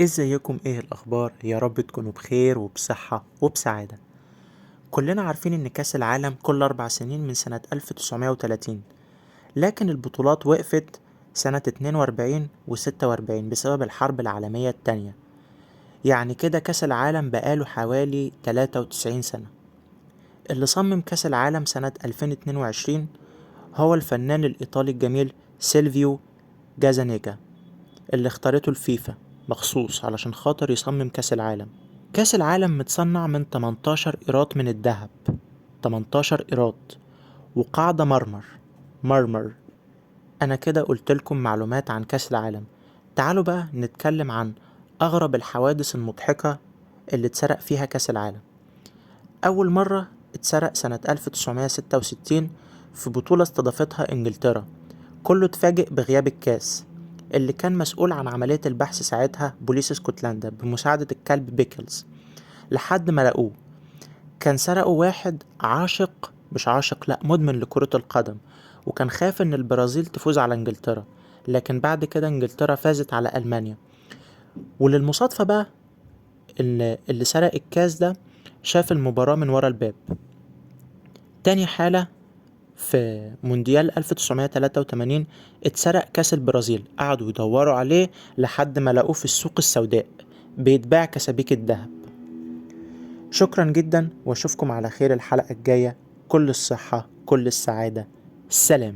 ازيكم؟ ايه الاخبار؟ يا رب تكونوا بخير وبصحة وبسعادة. كلنا عارفين ان كاس العالم كل 4 سنين من سنة 1930، لكن البطولات وقفت سنة 42 و 46 بسبب الحرب العالمية التانية. يعني كده كاس العالم بقاله حوالي 93 سنة. اللي صمم كاس العالم سنة 2022 هو الفنان الإيطالي الجميل سيلفيو جازانيجا، اللي اختارته الفيفا مخصوص علشان خاطر يصمم كاس العالم. كأس العالم متصنع من 18 قيراط من الذهب، 18 قيراط، وقاعدة مرمر. أنا كده قلتلكم معلومات عن كأس العالم. تعالوا بقى نتكلم عن أغرب الحوادث المضحكة اللي اتسرق فيها كأس العالم. أول مرة اتسرق سنة 1966 في بطولة استضافتها إنجلترا. كله اتفاجئ بغياب الكاس، اللي كان مسؤول عن عملية البحث ساعتها بوليس اسكتلندا بمساعدة الكلب بيكلز لحد ما لقوه. كان سرقه واحد عاشق، مش عاشق لأ، مدمن لكرة القدم، وكان خاف ان البرازيل تفوز على انجلترا، لكن بعد كده انجلترا فازت على ألمانيا. وللمصادفة بقى اللي سرق الكاس ده شاف المباراة من ورا الباب. تاني حالة، في مونديال 1983 اتسرق كاس البرازيل، قعدوا يدوروا عليه لحد ما لقوه في السوق السوداء بيتباع كسبيك الذهب. شكرا جدا، واشوفكم على خير الحلقة الجاية. كل الصحة، كل السعادة. سلام.